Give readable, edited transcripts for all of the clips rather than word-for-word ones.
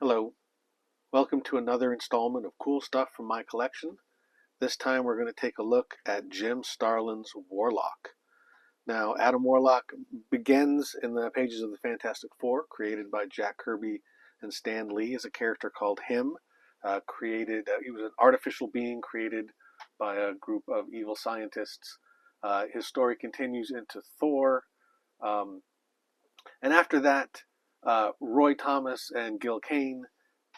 Hello, welcome to another installment of cool stuff from my collection. This time we're going to take a look at Jim Starlin's Warlock. Now, Adam Warlock begins in the pages of the Fantastic Four, created by Jack Kirby and Stan Lee as a character called Him. He was an artificial being created by a group of evil scientists. His story continues into Thor, and after that, Roy Thomas and Gil Kane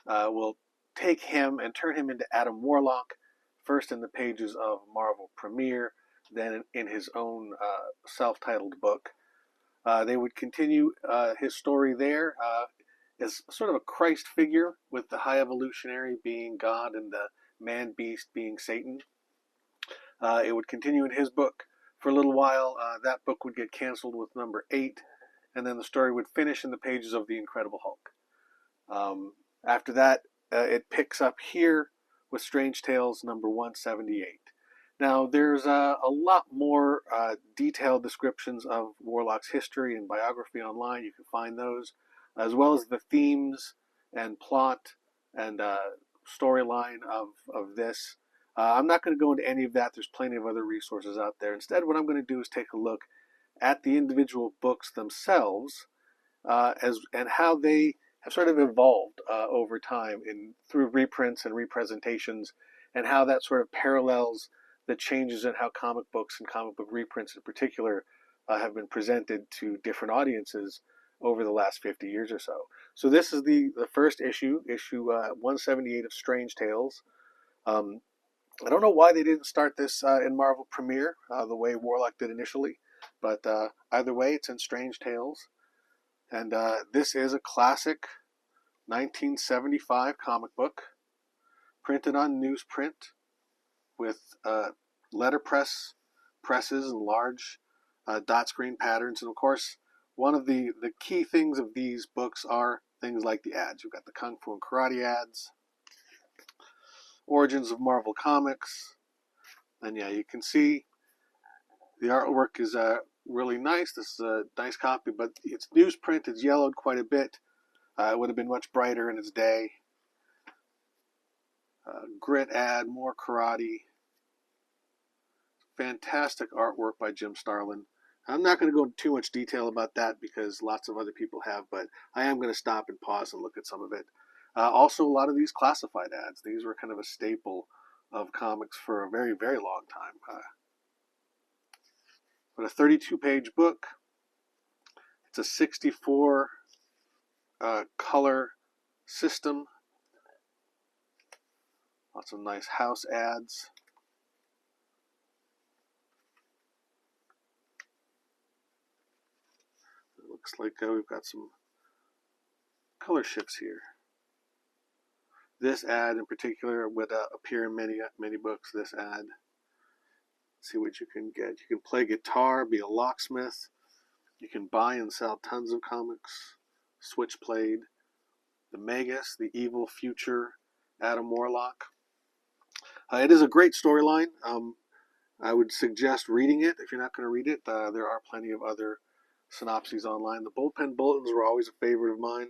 will take him and turn him into Adam Warlock, first in the pages of Marvel Premiere, then in his own self-titled book. They would continue his story there as sort of a Christ figure, with the High Evolutionary being God and the Man-Beast being Satan. It would continue in his book for a little while. That book would get canceled with number 8, and then the story would finish in the pages of The Incredible Hulk. After that, it picks up here with Strange Tales number 178. Now, there's a lot more detailed descriptions of Warlock's history and biography online. You can find those, as well as the themes and plot and storyline of this. I'm not going to go into any of that. There's plenty of other resources out there. Instead, what I'm going to do is take a look at the individual books themselves and how they have sort of evolved over time through reprints and representations, and how that sort of parallels the changes in how comic books and comic book reprints in particular have been presented to different audiences over the last 50 years or so. So this is the first issue 178 of Strange Tales. I don't know why they didn't start this in Marvel Premiere the way Warlock did initially, but either way, it's in Strange Tales. And this is a classic 1975 comic book, printed on newsprint with letterpress presses and large dot screen patterns. And of course, one of the key things of these books are things like the ads. You've got the Kung Fu and Karate ads, Origins of Marvel Comics, and yeah, you can see the artwork is really nice. This is a nice copy, but it's newsprint. It's yellowed quite a bit. It would have been much brighter in its day. Grit ad, more karate. Fantastic artwork by Jim Starlin. I'm not going to go into too much detail about that because lots of other people have, but I am going to stop and pause and look at some of it. Also, a lot of these classified ads. These were kind of a staple of comics for a very, very long time. But a 32-page book. It's a 64 color system. Lots of nice house ads. It looks like we've got some color shifts here. This ad in particular would appear in many books. This ad. See what you can get. You can play guitar, be a locksmith. You can buy and sell tons of comics. Switchblade, the Magus, the evil future Adam Warlock. It is a great storyline. I would suggest reading it if you're not going to read it. There are plenty of other synopses online. The bullpen bulletins were always a favorite of mine.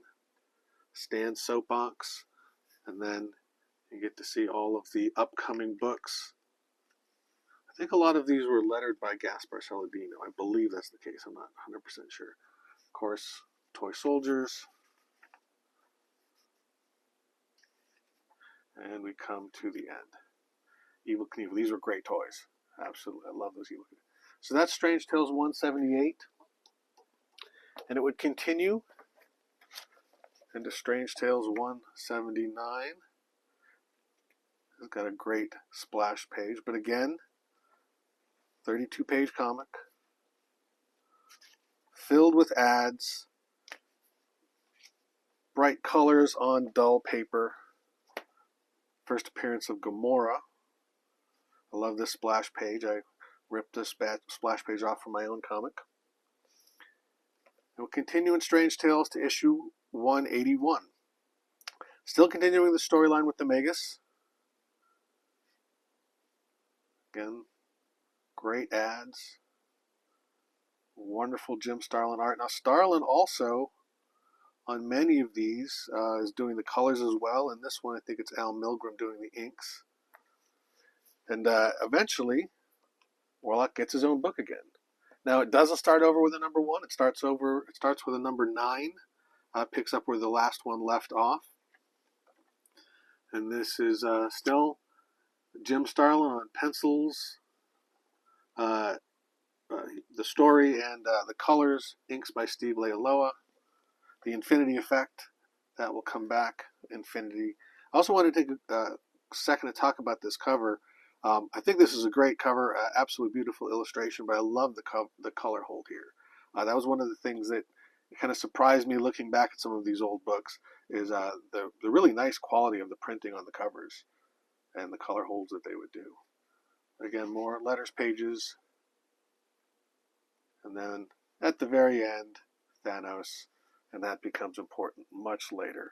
Stan's soapbox, and then you get to see all of the upcoming books. I think a lot of these were lettered by Gaspar Saladino. I believe that's the case. I'm not 100% sure. Of course, toy soldiers. And we come to the end. Evel Knievel. These were great toys. Absolutely. I love those Evel Knievel. So that's Strange Tales 178. And it would continue into Strange Tales 179. It's got a great splash page. But again, 32-page comic. Filled with ads. Bright colors on dull paper. First appearance of Gamora. I love this splash page. I ripped this splash page off from my own comic. And we'll continue in Strange Tales to issue 181. Still continuing the storyline with the Magus. Again, great ads. Wonderful Jim Starlin art. Now, Starlin also on many of these is doing the colors as well. And this one, I think it's Al Milgrom doing the inks. And eventually, Warlock gets his own book again. Now, it doesn't start over with a number 1. It starts with a number 9. Picks up where the last one left off. And this is still Jim Starlin on pencils. The story and the colors, inks by Steve Leialoha. The Infinity Effect, that will come back, Infinity. I also want to take a second to talk about this cover. I think this is a great cover, absolutely beautiful illustration, but I love the color hold here. That was one of the things that kind of surprised me looking back at some of these old books, is the really nice quality of the printing on the covers and the color holds that they would do. Again, more letters pages. And then at the very end, Thanos, and that becomes important much later.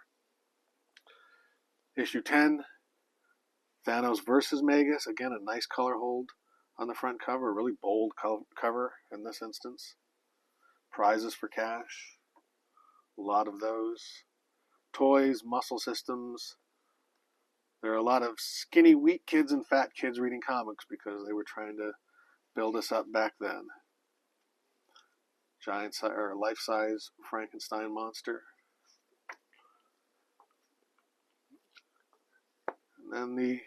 Issue 10, Thanos versus Magus. Again, a nice color hold on the front cover, a really bold cover in this instance. Prizes for cash, a lot of those. Toys, muscle systems. There are a lot of skinny, weak kids and fat kids reading comics because they were trying to build us up back then. Giant or life-size Frankenstein monster. And then the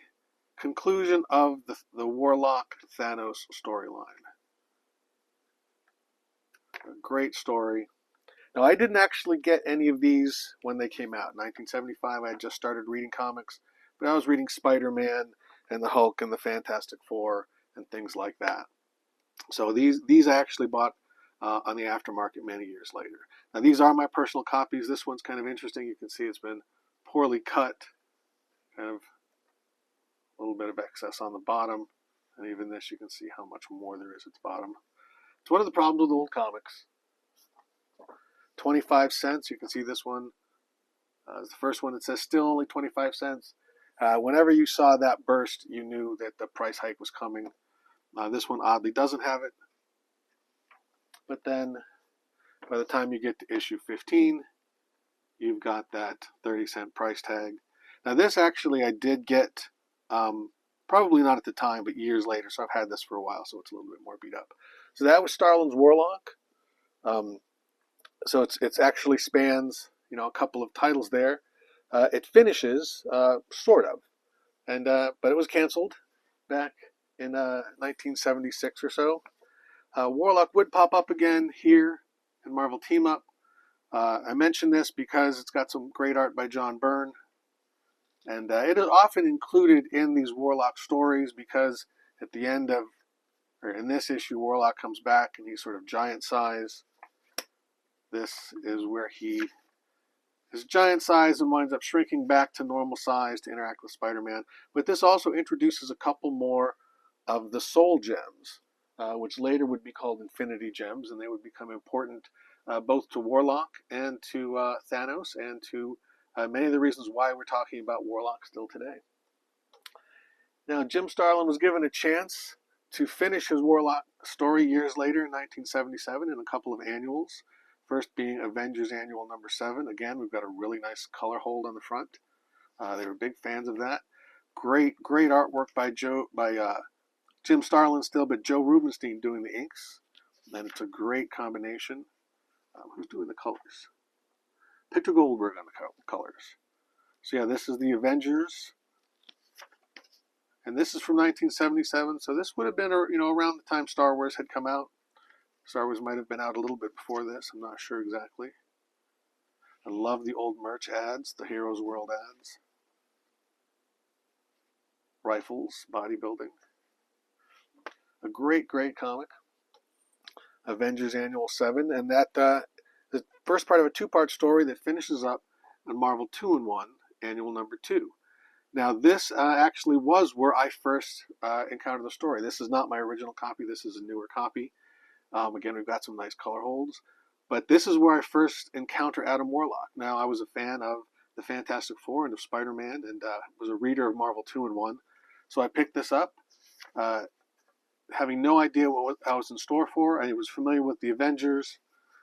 conclusion of the Warlock Thanos storyline. A great story. Now, I didn't actually get any of these when they came out. In 1975, I had just started reading comics, but I was reading Spider-Man and the Hulk and the Fantastic Four and things like that. So these I actually bought on the aftermarket many years later. Now, these are my personal copies. This one's kind of interesting. You can see it's been poorly cut, kind of a little bit of excess on the bottom, and even this, you can see how much more there is at the bottom. It's one of the problems with old comics. 25 cents. You can see this one is the first one. It says still only 25 cents. Whenever you saw that burst, you knew that the price hike was coming. This one oddly doesn't have it. But then by the time you get to issue 15, you've got that 30-cent price tag. Now this actually I did get, probably not at the time, but years later. So I've had this for a while, so it's a little bit more beat up. So that was Starlin's Warlock. So it's actually spans, a couple of titles there. It finishes, sort of. And but it was canceled back in 1976 or so. Warlock would pop up again here in Marvel Team Up. I mention this because it's got some great art by John Byrne. And it is often included in these Warlock stories because at the end of, or in this issue, Warlock comes back and he's sort of giant size. This is where he is giant size and winds up shrinking back to normal size to interact with Spider-Man. But this also introduces a couple more of the Soul Gems, which later would be called Infinity Gems, and they would become important both to Warlock and to Thanos and to many of the reasons why we're talking about Warlock still today. Now, Jim Starlin was given a chance to finish his Warlock story years later in 1977 in a couple of annuals. First being Avengers Annual number 7. Again, we've got a really nice color hold on the front. They were big fans of that. Great artwork by Jim Starlin still, but Joe Rubenstein doing the inks. And it's a great combination. Who's doing the colors? Peter Goldberg on the colors. So yeah, this is the Avengers. And this is from 1977. So this would have been, around the time Star Wars had come out. Star Wars might have been out a little bit before this. I'm not sure exactly. I love the old merch ads, the Heroes World ads. Rifles, bodybuilding. A great comic. Avengers Annual 7. And that the first part of a two-part story that finishes up on Marvel 2-in-1, Annual number 2. Now this actually was where I first encountered the story. This is not my original copy. This is a newer copy. Again, we've got some nice color holds. But this is where I first encountered Adam Warlock. Now, I was a fan of the Fantastic Four and of Spider-Man and was a reader of Marvel 2-in-1. So I picked this up, having no idea what I was in store for. I was familiar with the Avengers,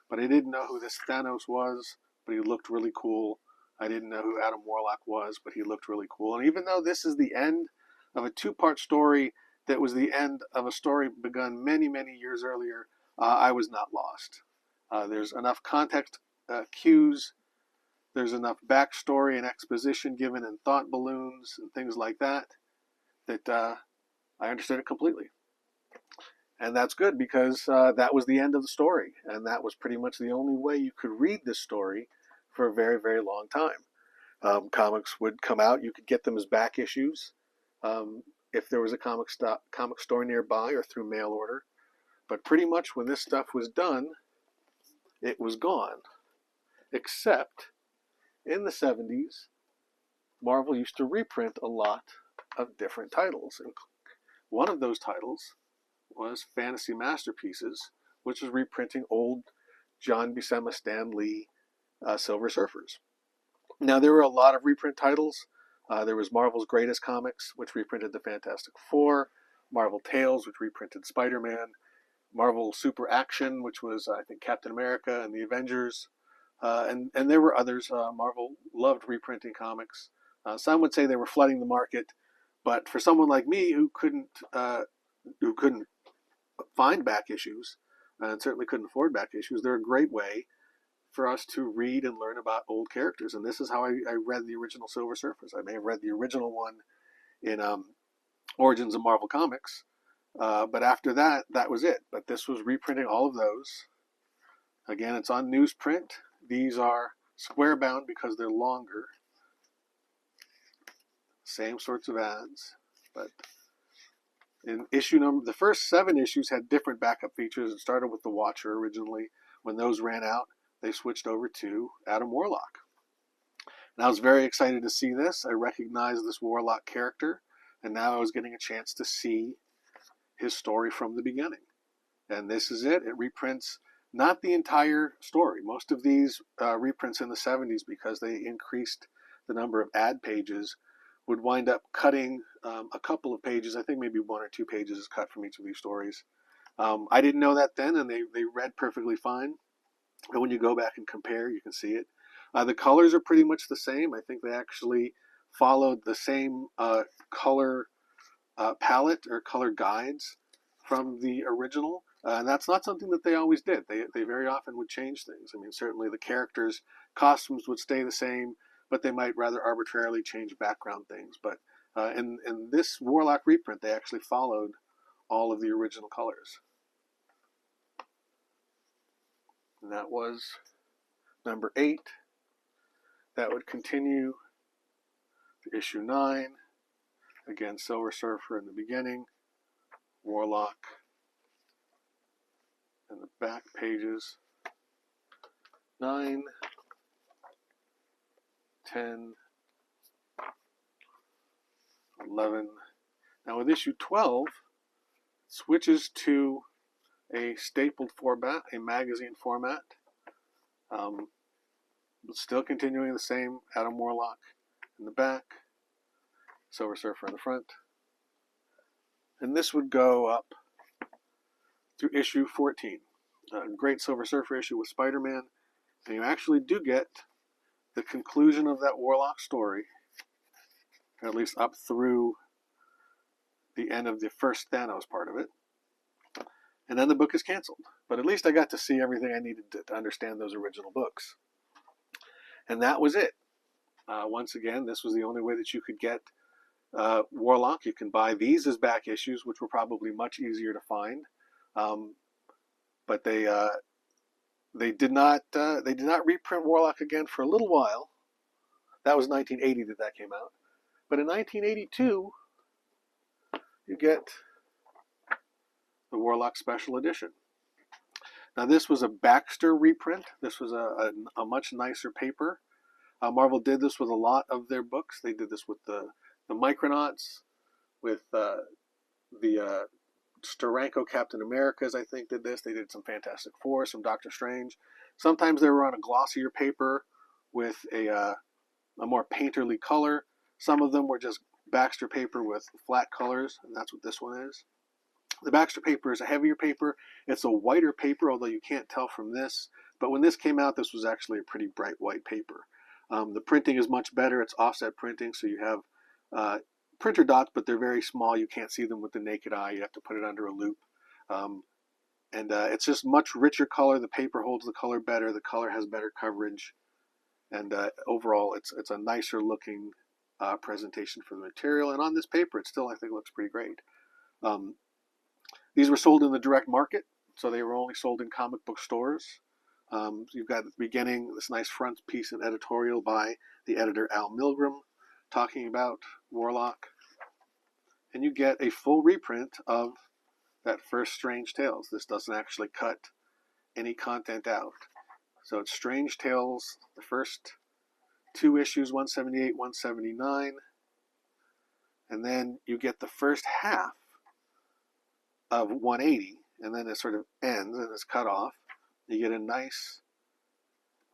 but I didn't know who this Thanos was. but he looked really cool. I didn't know who Adam Warlock was, but he looked really cool. And even though this is the end of a two-part story that was the end of a story begun many, many years earlier, I was not lost. There's enough context cues. There's enough backstory and exposition given in thought balloons and things like that I understood it completely. And that's good because that was the end of the story. And that was pretty much the only way you could read this story for a very, very long time. Comics would come out. You could get them as back issues if there was a comic store nearby or through mail order. But pretty much when this stuff was done, it was gone. Except in the 70s, Marvel used to reprint a lot of different titles. And one of those titles was Fantasy Masterpieces, which was reprinting old John Buscema, Stan Lee Silver Surfers. Now, there were a lot of reprint titles. There was Marvel's Greatest Comics, which reprinted the Fantastic Four, Marvel Tales, which reprinted Spider-Man, Marvel Super Action, which was, I think, Captain America and the Avengers, and there were others. Marvel loved reprinting comics. Some would say they were flooding the market, but for someone like me who couldn't find back issues, and certainly couldn't afford back issues, they're a great way for us to read and learn about old characters. And this is how I read the original Silver Surfers. I may have read the original one in Origins of Marvel Comics, but after that, that was it. But this was reprinting all of those. Again, it's on newsprint. These are square bound because they're longer. Same sorts of ads, but in issue number, the first 7 issues had different backup features. It started with the Watcher originally. When those ran out, they switched over to Adam Warlock. And I was very excited to see this. I recognized this Warlock character, and now I was getting a chance to see his story from the beginning. And this is it. It reprints not the entire story. Most of these reprints in the 70s, because they increased the number of ad pages, would wind up cutting a couple of pages. I think maybe 1 or 2 pages is cut from each of these stories. I didn't know that then, and they read perfectly fine. And when you go back and compare, you can see it. The colors are pretty much the same. I think they actually followed the same color palette or color guides from the original. And that's not something that they always did. They very often would change things. I mean, certainly the characters' costumes would stay the same, but they might rather arbitrarily change background things. But in this Warlock reprint, they actually followed all of the original colors. And that was number 8. That would continue to issue 9. Again, Silver Surfer in the beginning, Warlock in the back pages. 9, 10, 11. Now with issue 12, it switches to a stapled format, a magazine format. Still continuing the same Adam Warlock in the back, Silver Surfer in the front. And this would go up through issue 14. A great Silver Surfer issue with Spider-Man. And you actually do get the conclusion of that Warlock story, or at least up through the end of the first Thanos part of it. And then the book is canceled. But at least I got to see everything I needed to understand those original books. And that was it. Once again, this was the only way that you could get Warlock. You can buy these as back issues, which were probably much easier to find. But they did not reprint Warlock again for a little while. That was 1980 that came out. But in 1982, you get the Warlock Special Edition. Now this was a Baxter reprint. This was a much nicer paper. Marvel did this with a lot of their books. They did this with the Micronauts, with the Steranko Captain Americas, I think, did this. They did some Fantastic Four, some Doctor Strange. Sometimes they were on a glossier paper with a more painterly color. Some of them were just Baxter paper with flat colors, and that's what this one is. The Baxter paper is a heavier paper. It's a whiter paper, although you can't tell from this But when this came out, this was actually a pretty bright white paper. The printing is much better. It's offset printing, so you have printer dots, but they're very small. You can't see them with the naked eye. You have to put it under a loupe. And it's just much richer color. The paper holds the color better. The color has better coverage. And overall, it's a nicer looking presentation for the material. And on this paper, it still, I think, looks pretty great. These were sold in the direct market, so they were only sold in comic book stores. You've got at the beginning this nice front piece and editorial by the editor Al Milgrom talking about Warlock. And you get a full reprint of that first Strange Tales. This doesn't actually cut any content out. So it's Strange Tales, the first 2 issues, 178, 179. And then you get the first half of 180, and then it sort of ends and it's cut off. You get a nice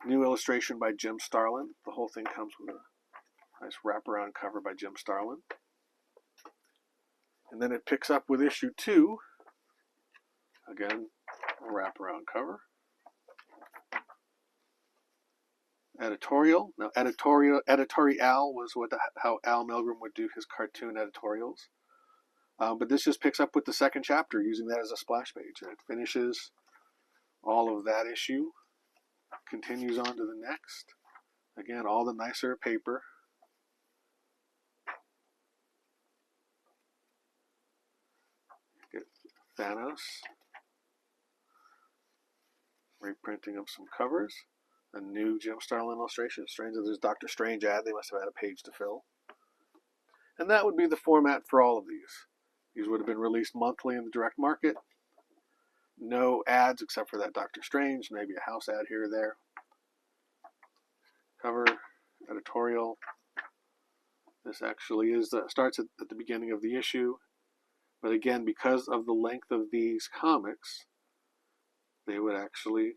new illustration by Jim Starlin. The whole thing comes with a nice wraparound cover by Jim Starlin. And then it picks up with issue 2. Again, a wraparound cover. Editorial. Now, editorial was how Al Milgrom would do his cartoon editorials. But this just picks up with the second chapter, using that as a splash page. And it finishes all of that issue, continues on to the next. Again, all the nicer paper. Get Thanos. Reprinting of some covers. A new Jim Starlin illustration. Strange that there's Dr. Strange ad. They must have had a page to fill. And that would be the format for all of these. These would have been released monthly in the direct market. No ads except for that Dr. Strange, maybe a house ad here or there. Cover, editorial. This actually starts at the beginning of the issue. But again, because of the length of these comics, they would actually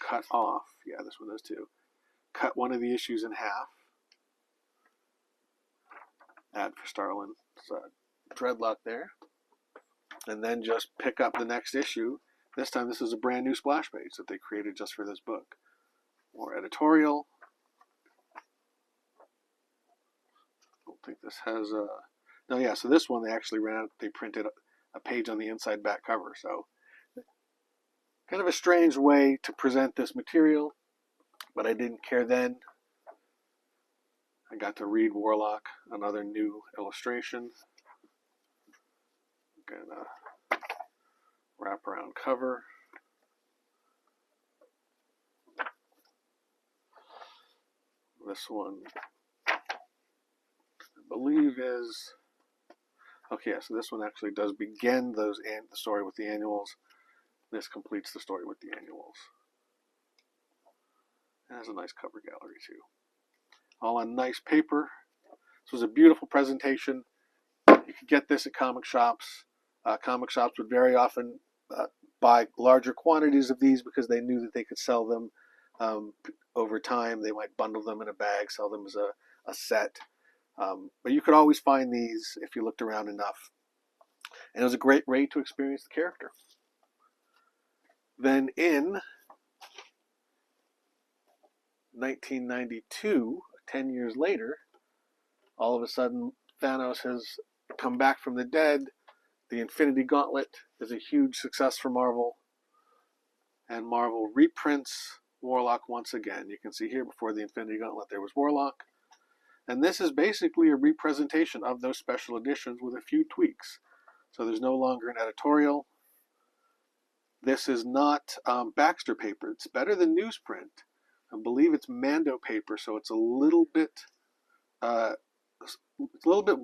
cut off. Yeah, this one does too. Cut one of the issues in half. Ad for Starlin. Dreadlock there. And then just pick up the next issue. This time this is a brand new splash page that they created just for this book. More editorial. I don't think this has a... No, yeah, so this one they actually they printed a page on the inside back cover. So kind of a strange way to present this material, but I didn't care then. I got to read Warlock, another new illustration. Again, a wraparound cover. This one, I believe is... Okay, so this one actually does begin the story with the annuals. This completes the story with the annuals. It has a nice cover gallery too. All on nice paper. This was a beautiful presentation. You could get this at comic shops. Comic shops would very often buy larger quantities of these because they knew that they could sell them over time. They might bundle them in a bag, sell them as a set. But you could always find these if you looked around enough. And it was a great way to experience the character. Then in 1992, 10 years later, all of a sudden Thanos has come back from the dead. The Infinity Gauntlet is a huge success for Marvel. And Marvel reprints Warlock once again. You can see here before the Infinity Gauntlet there was Warlock. And this is basically a representation of those special editions with a few tweaks. So there's no longer an editorial. This is not Baxter paper. It's better than newsprint. I believe it's Mando paper, so it's a little bit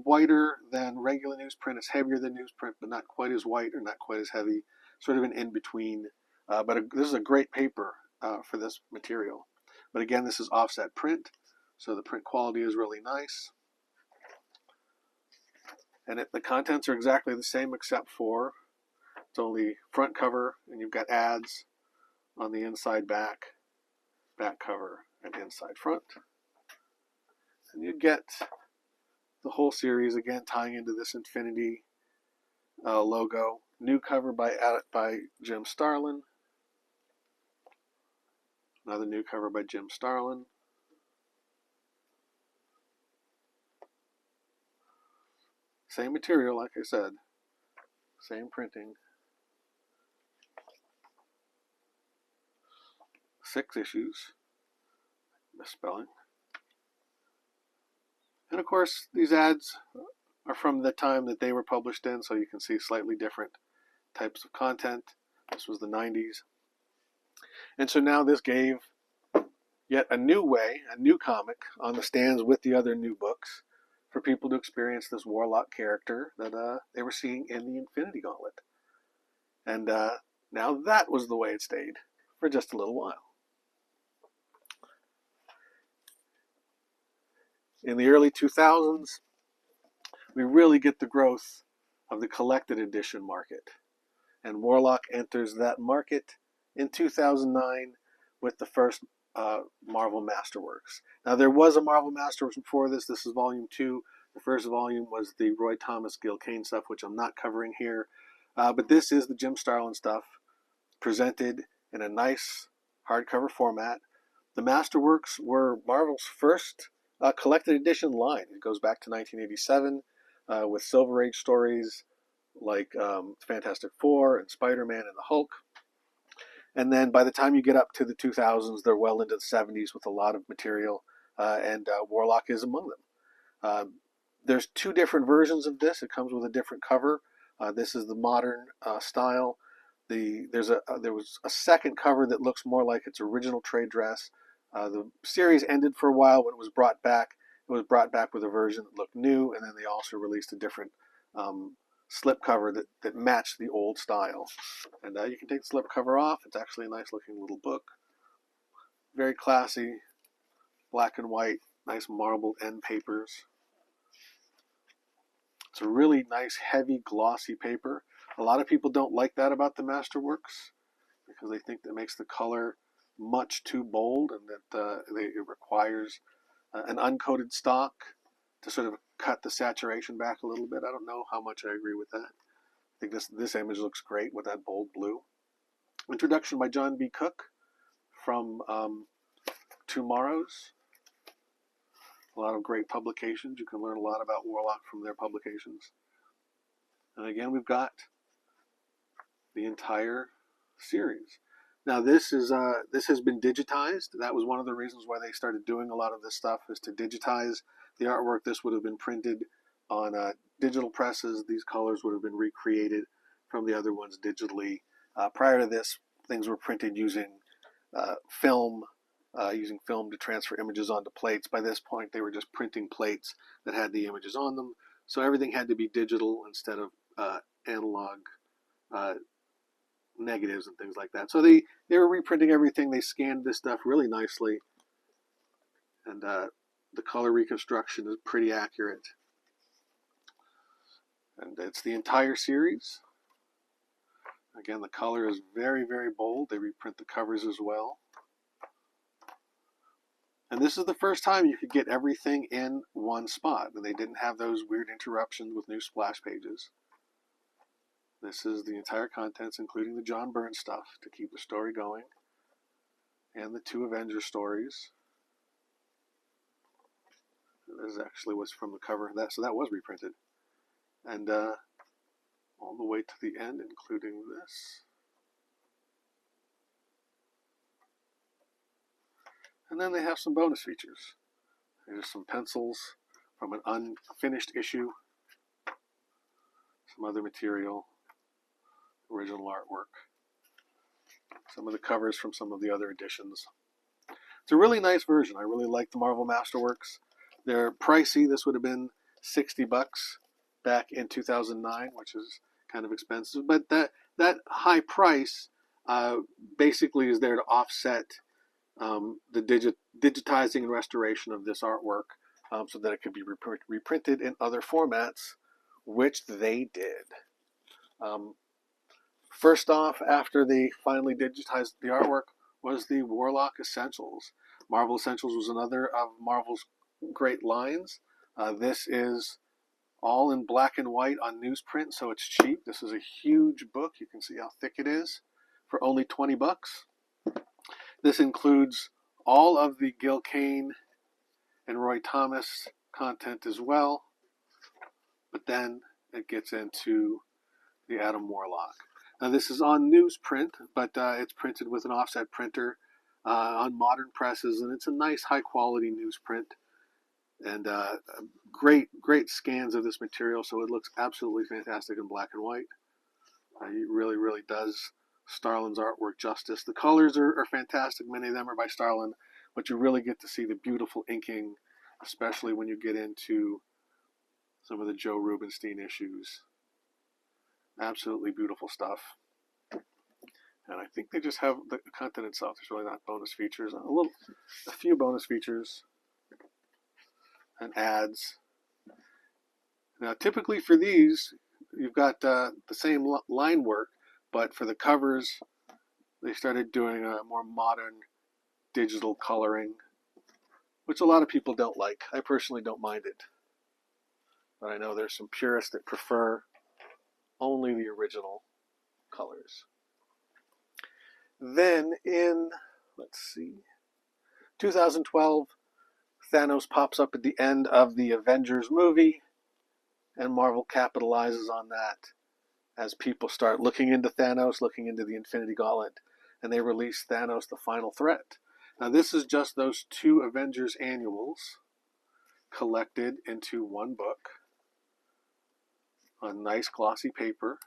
whiter than regular newsprint. It's heavier than newsprint, but not quite as white or not quite as heavy. Sort of an in-between. This is a great paper for this material. But again, this is offset print, so the print quality is really nice. And the contents are exactly the same except for it's only front cover, and you've got ads on the inside back cover, and inside front. And you get the whole series, again, tying into this Infinity logo. New cover by Jim Starlin. Another new cover by Jim Starlin. Same material, like I said. Same printing. 6 issues. Misspelling. And of course, these ads are from the time that they were published in, so you can see slightly different types of content. This was the 90s. And so now this gave yet a new way, a new comic on the stands with the other new books for people to experience this Warlock character that they were seeing in the Infinity Gauntlet. And now that was the way it stayed for just a little while. In the early 2000s, we really get the growth of the collected edition market. And Warlock enters that market in 2009 with the first Marvel Masterworks. Now, there was a Marvel Masterworks before this. This is volume 2. The first volume was the Roy Thomas, Gil Kane stuff, which I'm not covering here. But this is the Jim Starlin stuff presented in a nice hardcover format. The Masterworks were Marvel's first collected edition line. It goes back to 1987 with Silver Age stories like Fantastic Four and Spider-Man and the Hulk. And then by the time you get up to the 2000s, they're well into the 70s with a lot of material, and Warlock is among them. There's 2 different versions of this. It comes with a different cover. This is the modern style. There was a second cover that looks more like its original trade dress. The series ended for a while when it was brought back. It was brought back with a version that looked new, and then they also released a different slip cover that matched the old style. And you can take the slip cover off. It's actually a nice looking little book. Very classy, black and white, nice marbled end papers. It's a really nice, heavy, glossy paper. A lot of people don't like that about the Masterworks because they think that makes the color much too bold and that it requires an uncoated stock to sort of cut the saturation back a little bit. I don't know how much I agree with that. I think this image looks great with that bold blue. Introduction by John B. Cook from Tomorrow's. A lot of great publications. You can learn a lot about Warlock from their publications. And again, we've got the entire series. Now this has been digitized. That was one of the reasons why they started doing a lot of this stuff, is to digitize the artwork. This would have been printed on digital presses. These colors would have been recreated from the other ones digitally. Prior to this, things were printed using film to transfer images onto plates. By this point, they were just printing plates that had the images on them. So everything had to be digital instead of analog negatives and things like that. So they were reprinting everything. They scanned this stuff really nicely. And the color reconstruction is pretty accurate. And it's the entire series. Again, the color is very, very bold. They reprint the covers as well. And this is the first time you could get everything in one spot. And they didn't have those weird interruptions with new splash pages. This is the entire contents, including the John Byrne stuff to keep the story going. And the 2 Avengers stories. This actually was from the cover of that, so that was reprinted. And all the way to the end, including this. And then they have some bonus features. There's some pencils from an unfinished issue, some other material, original artwork, some of the covers from some of the other editions. It's a really nice version. I really like the Marvel Masterworks. They're pricey. This would have been $60 back in 2009, which is kind of expensive. But that high price basically is there to offset the digitizing and restoration of this artwork so that it could be reprinted in other formats, which they did. First off, after they finally digitized the artwork, was the Warlock Essentials. Marvel Essentials was another of Marvel's great lines. This is all in black and white on newsprint, so it's cheap. This is a huge book. You can see how thick it is for only $20. This includes all of the Gil Kane and Roy Thomas content as well, but then it gets into the Adam Warlock. Now this is on newsprint, but it's printed with an offset printer on modern presses, and it's a nice high quality newsprint, and great scans of this material, so it looks absolutely fantastic in black and white. He really does Starlin's artwork justice. The colors are fantastic. Many of them are by Starlin, but you really get to see the beautiful inking, especially when you get into some of the Joe Rubinstein issues. Absolutely beautiful stuff. And I think they just have the content itself. There's really not bonus features. A few bonus features and ads. Now, typically for these, you've got the same line work, but for the covers, they started doing a more modern digital coloring, which a lot of people don't like. I personally don't mind it, but I know there's some purists that prefer only the original colors. Then in, let's see, 2012, Thanos pops up at the end of the Avengers movie, and Marvel capitalizes on that as people start looking into Thanos, looking into the Infinity Gauntlet, and they release Thanos: The Final Threat. Now this is just those 2 Avengers annuals collected into one book on nice glossy paper.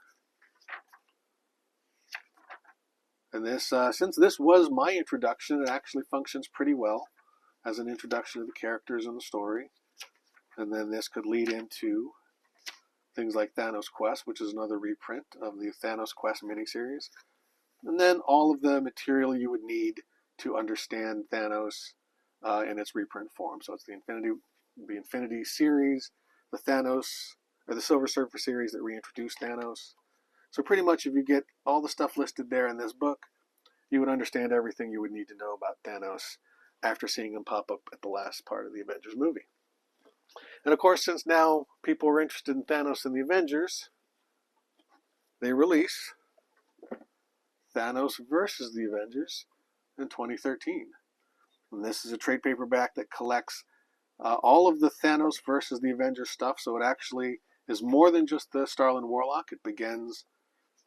And this, since this was my introduction, it actually functions pretty well as an introduction to the characters and the story. And then this could lead into things like Thanos Quest, which is another reprint of the Thanos Quest miniseries. And then all of the material you would need to understand Thanos in its reprint form. So it's the Infinity series, the Thanos, or the Silver Surfer series that reintroduced Thanos. So pretty much if you get all the stuff listed there in this book, you would understand everything you would need to know about Thanos after seeing him pop up at the last part of the Avengers movie. And of course, since now people are interested in Thanos and the Avengers, they release Thanos versus the Avengers in 2013. And this is a trade paperback that collects all of the Thanos versus the Avengers stuff, so it actually is more than just the Starlin Warlock. It begins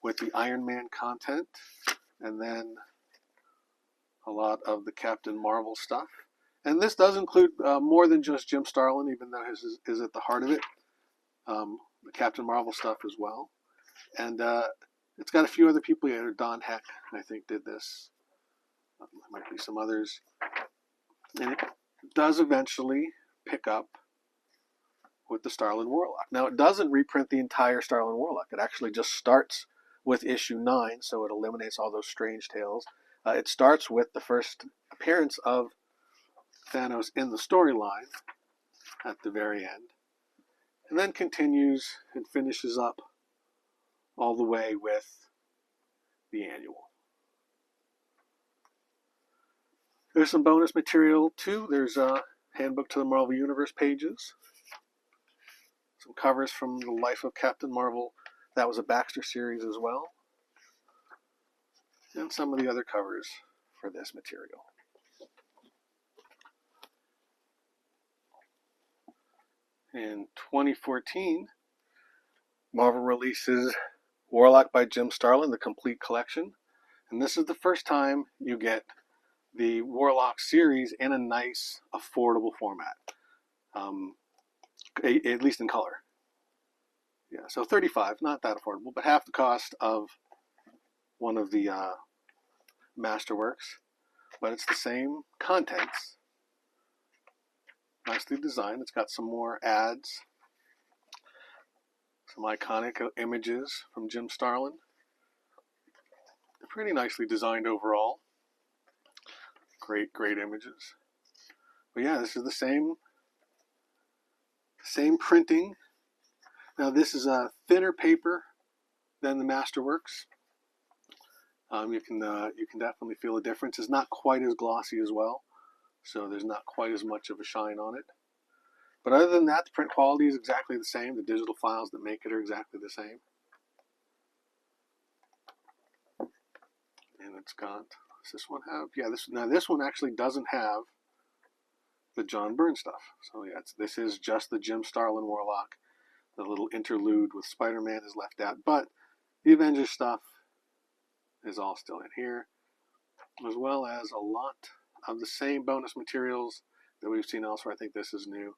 with the Iron Man content, and then a lot of the Captain Marvel stuff. And this does include more than just Jim Starlin, even though his is at the heart of it. The Captain Marvel stuff as well. And it's got a few other people here. Don Heck, I think, did this. There might be some others. And it does eventually pick up with the Starlin Warlock. Now, it doesn't reprint the entire Starlin Warlock. It actually just starts with issue 9, so it eliminates all those strange tales. It starts with the first appearance of Thanos in the storyline at the very end, and then continues and finishes up all the way with the annual. There's some bonus material too. There's a Handbook to the Marvel Universe pages, some covers from the Life of Captain Marvel. That was a Baxter series as well, and some of the other covers for this material. In 2014, Marvel releases Warlock by Jim Starlin, the complete collection. And this is the first time you get the Warlock series in a nice, affordable format, at least in color. Yeah, so $35, not that affordable, but half the cost of one of the Masterworks. But it's the same contents. Nicely designed. It's got some more ads, some iconic images from Jim Starlin. They're pretty nicely designed overall. Great images. But yeah, this is the same printing. Now this is a thinner paper than the Masterworks. You can definitely feel a difference. It's not quite as glossy as well, so there's not quite as much of a shine on it. But other than that, the print quality is exactly the same. The digital files that make it are exactly the same. And it's got Does this one have? Yeah, this one actually doesn't have the John Byrne stuff. So yeah, this is just the Jim Starlin Warlock. The little interlude with Spider-Man is left out, but the Avengers stuff is all still in here, as well as a lot of the same bonus materials that we've seen elsewhere. I think this is new.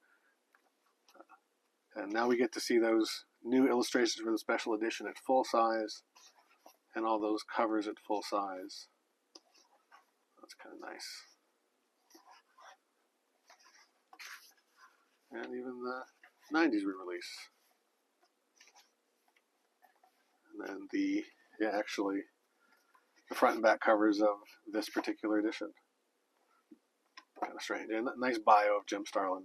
And now we get to see those new illustrations for the special edition at full size, and all those covers at full size. That's kind of nice. And even the 90s re-release. And then the front and back covers of this particular edition. Kind of strange. And a nice bio of Jim Starlin.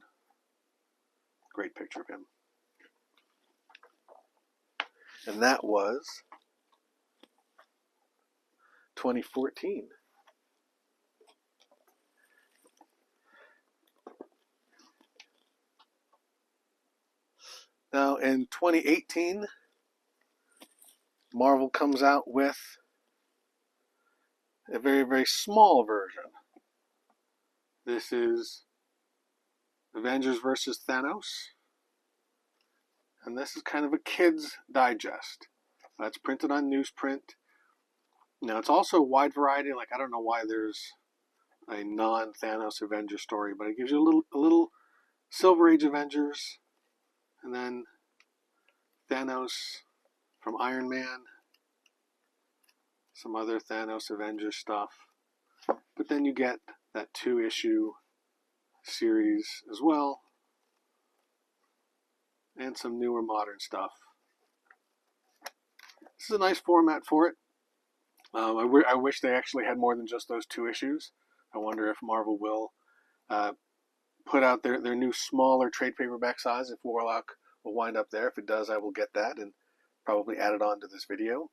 Great picture of him. And that was 2014. Now in 2018, Marvel comes out with a very, very small version. This is Avengers vs. Thanos. And this is kind of a kid's digest. It's printed on newsprint. Now it's also a wide variety. Like, I don't know why there's a non-Thanos Avengers story, but it gives you a little Silver Age Avengers, and then Thanos from Iron Man, some other Thanos Avengers stuff. But then you get that 2-issue series as well, and some newer modern stuff. This is a nice format for it. I wish they actually had more than just those 2 issues. I wonder if Marvel will put out their new smaller trade paperback size, if Warlock will wind up there. If it does, I will get that and probably add it on to this video.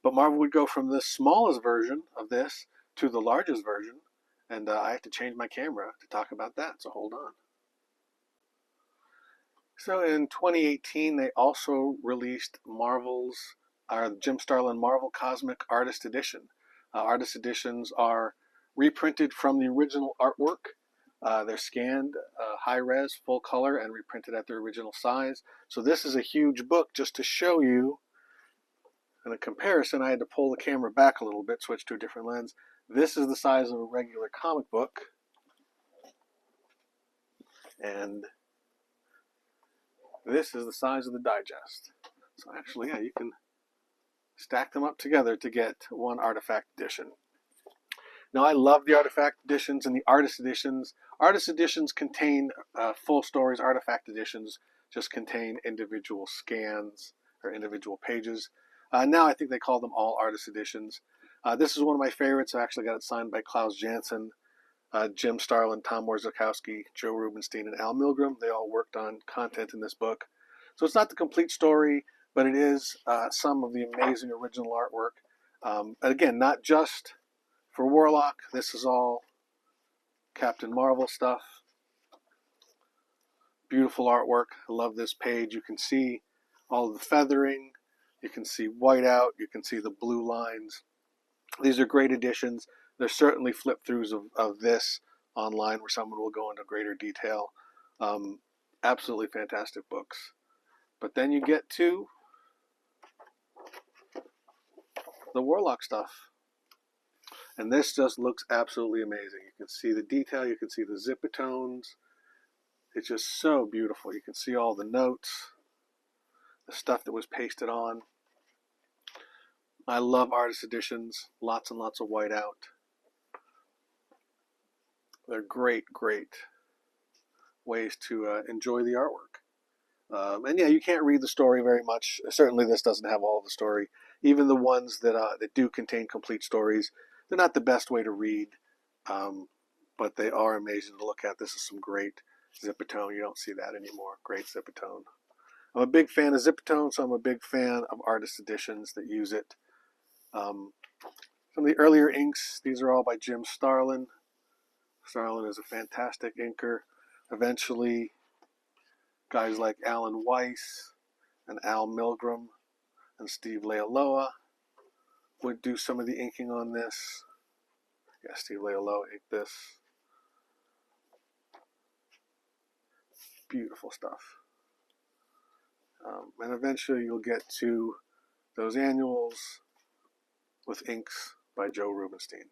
But Marvel would go from the smallest version of this to the largest version, and I have to change my camera to talk about that, so hold on. So in 2018, they also released Jim Starlin Marvel Cosmic Artist Edition. Artist editions are reprinted from the original artwork. They're scanned high-res, full color, and reprinted at their original size. So this is a huge book. Just to show you, in a comparison, I had to pull the camera back a little bit, switch to a different lens. This is the size of a regular comic book. And this is the size of the digest. So actually, yeah, you can stack them up together to get one artifact edition. Now, I love the artifact editions and the artist editions. Artist editions contain full stories. Artifact editions just contain individual scans or individual pages. Now I think they call them all artist editions. This is one of my favorites. I actually got it signed by Klaus Janson, Jim Starlin, Tom Warzakowski, Joe Rubinstein, and Al Milgrom. They all worked on content in this book. So it's not the complete story, but it is some of the amazing original artwork. Again, not just for Warlock. This is all Captain Marvel stuff. Beautiful artwork. I love this page. You can see all of the feathering. You can see whiteout. You can see the blue lines. These are great editions. There's certainly flip-throughs of this online where someone will go into greater detail. Absolutely fantastic books. But then you get to the Warlock stuff. And this just looks absolutely amazing. You can see the detail. You can see the zipatones. It's just so beautiful. You can see all the notes, the stuff that was pasted on. I love artist editions. Lots and lots of whiteout. They're great, great ways to enjoy the artwork. And yeah, you can't read the story very much. Certainly this doesn't have all of the story. Even the ones that do contain complete stories, they're not the best way to read, but they are amazing to look at. This is some great zipatone. You don't see that anymore. Great zipatone. I'm a big fan of zipatone, so I'm a big fan of artist editions that use it. Some of the earlier inks, these are all by Jim Starlin. Starlin is a fantastic inker. Eventually, guys like Alan Weiss and Al Milgrom and Steve Leialoha would do some of the inking on this. Yeah, Steve Leolo inked this. Beautiful stuff. And eventually you'll get to those annuals with inks by Joe Rubinstein.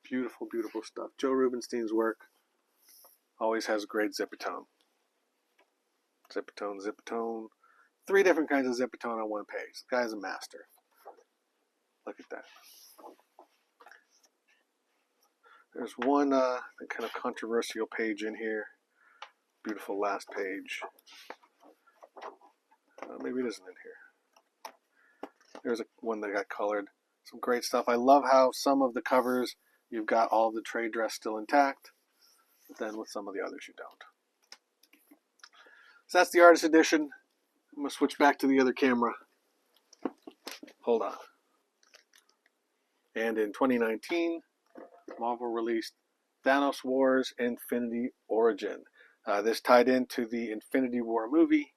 Beautiful, beautiful stuff. Joe Rubinstein's work always has great zipatone. Zipatone, zipatone. 3 different kinds of zipatone on one page. The guy's a master. Look at that. There's one kind of controversial page in here. Beautiful last page. Maybe it isn't in here. There's one that got colored. Some great stuff. I love how some of the covers you've got all of the trade dress still intact, but then with some of the others you don't. So that's the artist edition. I'm going to switch back to the other camera. Hold on. And in 2019, Marvel released Thanos Wars Infinity Origin. This tied into the Infinity War movie,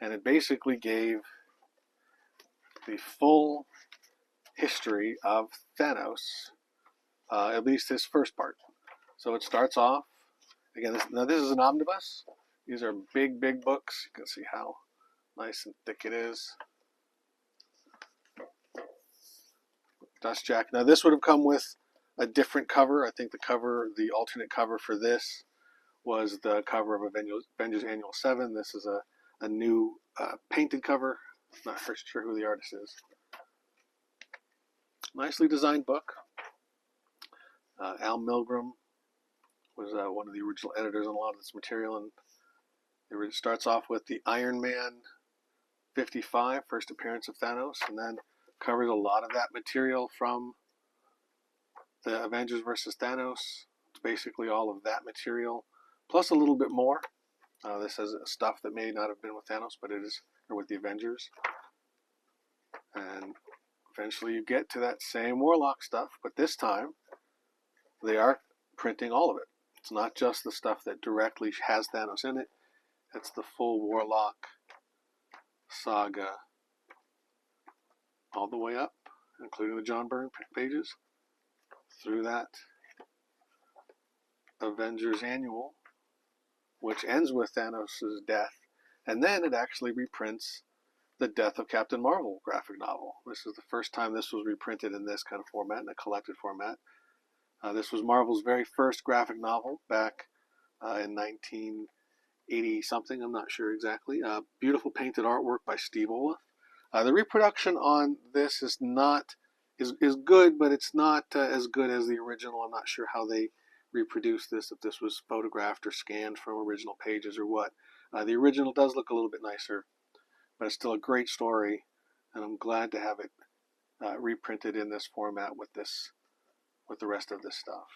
and it basically gave the full history of Thanos, at least his first part. So it starts off, again, this is an omnibus. These are big, big books. You can see how nice and thick it is. Dust jacket. Now this would have come with a different cover. I think the alternate cover for this was the cover of Avengers Annual 7. This is a new painted cover. Not sure who the artist is. Nicely designed book. Al Milgrom was one of the original editors on a lot of this material, and it starts off with the Iron Man 55, first appearance of Thanos, and then covers a lot of that material from the Avengers versus Thanos. It's basically all of that material, plus a little bit more. This is stuff that may not have been with Thanos, but it is, or with the Avengers. And eventually you get to that same Warlock stuff, but this time they are printing all of it. It's not just the stuff that directly has Thanos in it. It's the full Warlock saga all the way up, including the John Byrne pages, through that Avengers Annual, which ends with Thanos' death, and then it actually reprints the Death of Captain Marvel graphic novel. This is the first time this was reprinted in this kind of format, in a collected format. This was Marvel's very first graphic novel back in 1980-something, I'm not sure exactly. Beautiful painted artwork by Steve Olaf. The reproduction on this is good, but it's not as good as the original. I'm not sure how they reproduced this, if this was photographed or scanned from original pages or what. The original does look a little bit nicer, but it's still a great story, and I'm glad to have it reprinted in this format with the rest of this stuff.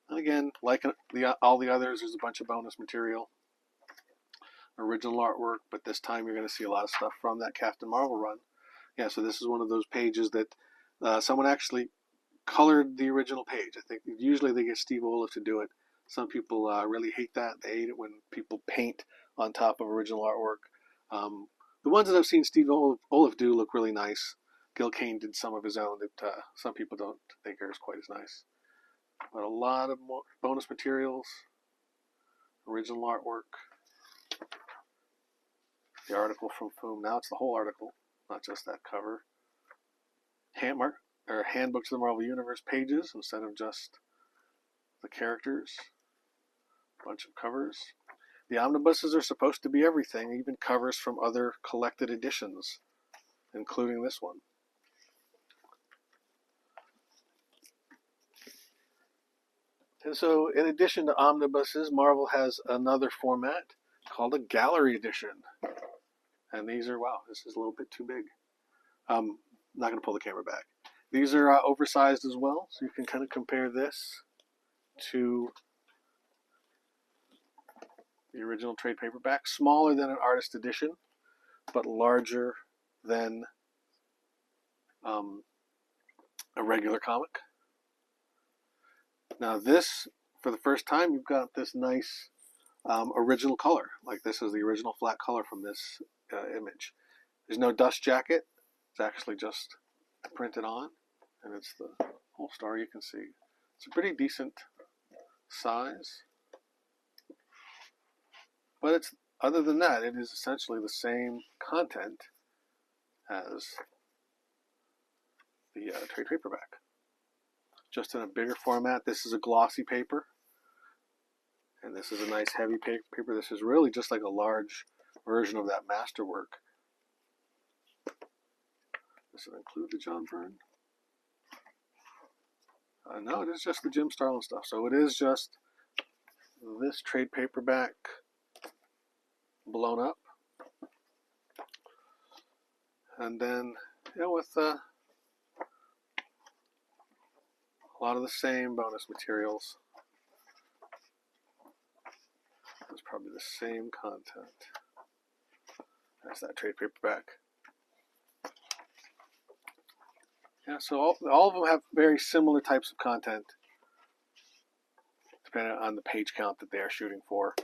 And again, like all the others, there's a bunch of bonus material, original artwork, but this time you're going to see a lot of stuff from that Captain Marvel run. Yeah, so this is one of those pages that someone actually colored the original page. I think usually they get Steve Olaf to do it. Some people really hate that. They hate it when people paint on top of original artwork. The ones that I've seen Steve Olaf do look really nice. Gil Kane did some of his own that some people don't think are quite as nice. But a lot of more bonus materials, original artwork, the article from Foom. Now it's the whole article, not just that cover. Handbook to the Marvel Universe pages instead of just the characters. A bunch of covers. The omnibuses are supposed to be everything, even covers from other collected editions, including this one. And so, in addition to omnibuses, Marvel has another format called a gallery edition. And these are, wow, this is a little bit too big. I'm not going to pull the camera back. These are oversized as well, so you can kind of compare this to the original trade paperback. Smaller than an artist edition, but larger than a regular comic. Now this, for the first time, you've got this nice original color. Like this is the original flat color from this image. There's no dust jacket. It's actually just printed on, and it's the whole story. You can see it's a pretty decent size, but it's, other than that, it is essentially the same content as the trade paperback, just in a bigger format. This is a glossy paper, and this is a nice heavy paper. This is really just like a large version of that Masterwork. Does it include the John Byrne? No, it is just the Jim Starlin stuff. So it is just this trade paperback blown up. And then, with a lot of the same bonus materials. It's probably the same content as that trade paperback. Yeah, so all of them have very similar types of content, depending on the page count that they are shooting for.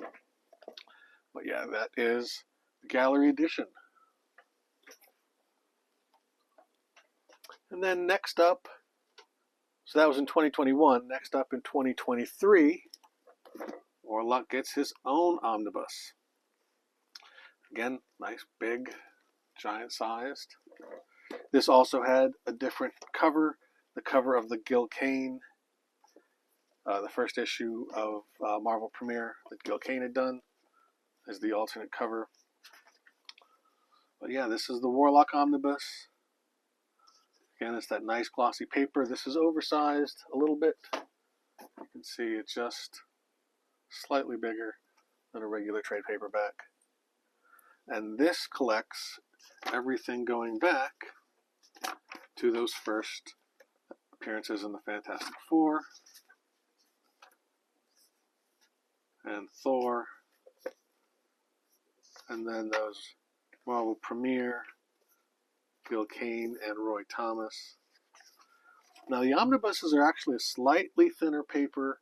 But yeah, that is the gallery edition. And then next up, so that was in 2021. Next up in 2023, Warlock gets his own omnibus. Again, nice, big, giant sized. This also had a different cover, the cover of the Gil Kane, the first issue of Marvel Premiere that Gil Kane had done, is the alternate cover. But yeah, this is the Warlock omnibus. Again, it's that nice glossy paper. This is oversized a little bit. You can see it's just slightly bigger than a regular trade paperback. And this collects everything going back to those first appearances in the Fantastic Four and Thor, and then those Marvel Premiere, Gil Kane and Roy Thomas. Now the omnibuses are actually a slightly thinner paper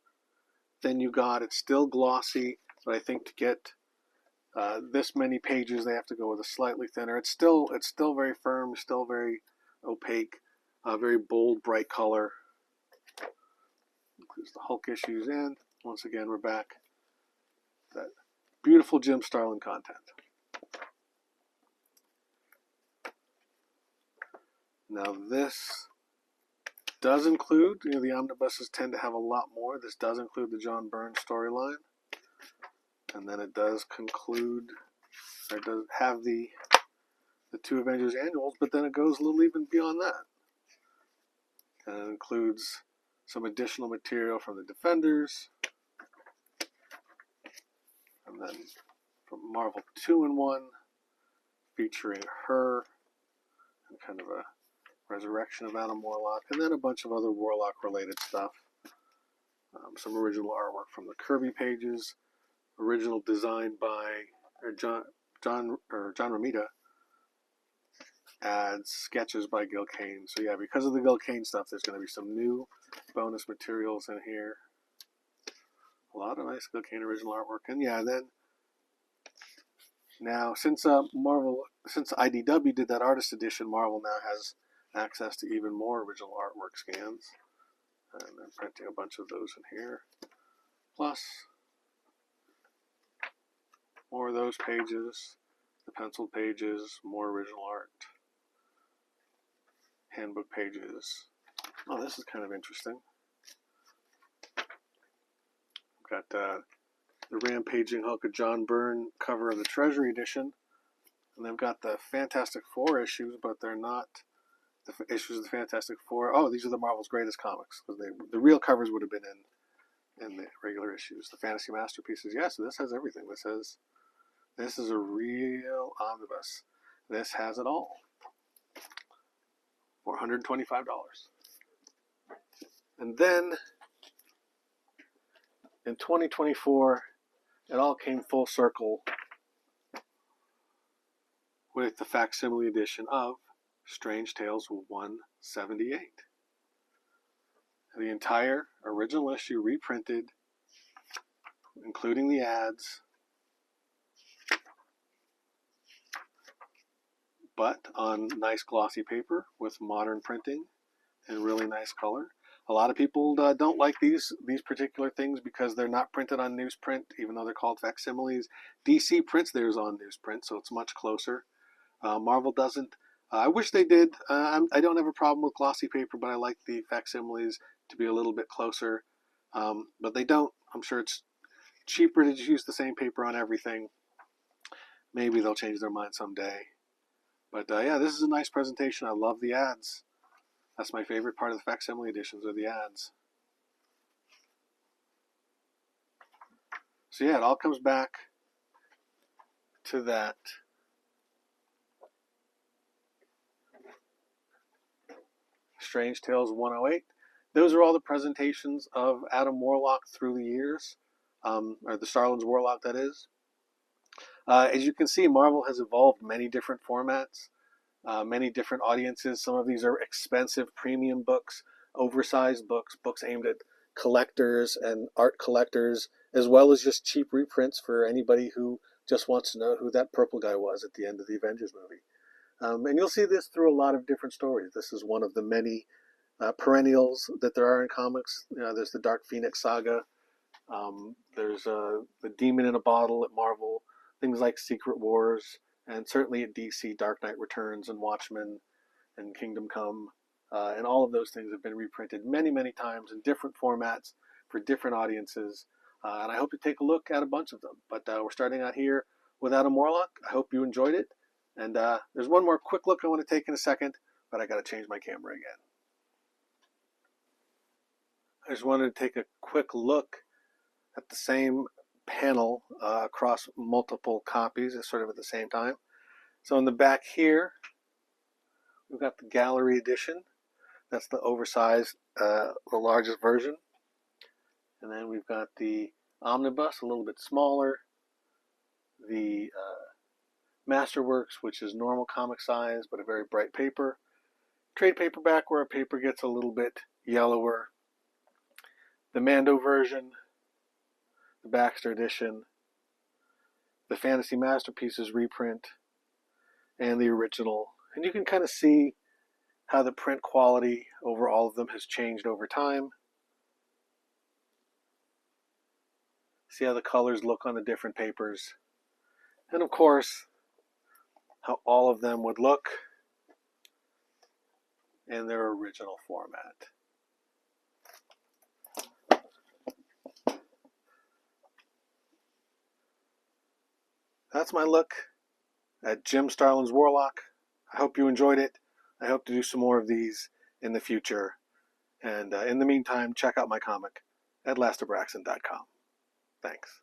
than you got. It's still glossy, but I think to get this many pages, they have to go with a slightly thinner. It's still very firm, still very opaque, very bold, bright color. Includes the Hulk issues, and once again, we're back. That beautiful Jim Starlin content. Now this does include, the omnibuses tend to have a lot more. This does include the John Byrne storyline. And then it does conclude, or it does have the two Avengers annuals, but then it goes a little even beyond that. And it includes some additional material from the Defenders. And then from Marvel 2-in-1, featuring her, and kind of a resurrection of Adam Warlock, and then a bunch of other Warlock-related stuff. Some original artwork from the Kirby pages, original design by John Romita, adds sketches by Gil Kane. So yeah, because of the Gil Kane stuff, there's going to be some new bonus materials in here. A lot of nice Gil Kane original artwork, and yeah, then now since IDW did that artist edition, Marvel now has access to even more original artwork scans, and I'm printing a bunch of those in here. Plus more of those pages, the penciled pages, more original art, handbook pages. Oh, this is kind of interesting. We've got the Rampaging Hulk of John Byrne cover of the Treasury edition, and they've got the Fantastic Four issues, but they're not the issues of the Fantastic Four. Oh, these are the Marvel's Greatest Comics, because the real covers would have been in the regular issues. The Fantasy Masterpieces. Yeah, so this has everything. This is a real omnibus. This has it all for $125. And then in 2024, it all came full circle with the facsimile edition of Strange Tales 178. The entire original issue reprinted, including the ads, but on nice glossy paper with modern printing and really nice color. A lot of people don't like these particular things because they're not printed on newsprint, even though they're called facsimiles. DC prints theirs on newsprint, so it's much closer. Marvel doesn't. I wish they did. I don't have a problem with glossy paper, but I like the facsimiles to be a little bit closer. But they don't. I'm sure it's cheaper to just use the same paper on everything. Maybe they'll change their mind someday. But yeah, this is a nice presentation. I love the ads. That's my favorite part of the facsimile editions are the ads. So yeah, it all comes back to that Strange Tales 108. Those are all the presentations of Adam Warlock through the years, or the Starlin's Warlock, that is. As you can see, Marvel has evolved many different formats, many different audiences. Some of these are expensive premium books, oversized books, books aimed at collectors and art collectors, as well as just cheap reprints for anybody who just wants to know who that purple guy was at the end of the Avengers movie. And you'll see this through a lot of different stories. This is one of the many perennials that there are in comics. There's the Dark Phoenix saga. There's the Demon in a Bottle at Marvel. Things like Secret Wars, and certainly at DC, Dark Knight Returns and Watchmen and Kingdom Come. And all of those things have been reprinted many, many times in different formats for different audiences. And I hope you take a look at a bunch of them. But we're starting out here with Adam Warlock. I hope you enjoyed it. And there's one more quick look I want to take in a second, but I got to change my camera again. I just wanted to take a quick look at the same panel across multiple copies, sort of at the same time. So in the back here, we've got the gallery edition. That's the oversized, the largest version. And then we've got the Omnibus, a little bit smaller. The Masterworks, which is normal comic size, but a very bright paper. Trade paperback, where a paper gets a little bit yellower. The Mando version, the Baxter edition, the Fantasy Masterpieces reprint, and the original. And you can kind of see how the print quality over all of them has changed over time. See how the colors look on the different papers. And of course, how all of them would look in their original format. That's my look at Jim Starlin's Warlock. I hope you enjoyed it. I hope to do some more of these in the future. And in the meantime, check out my comic at lastabraxton.com. Thanks.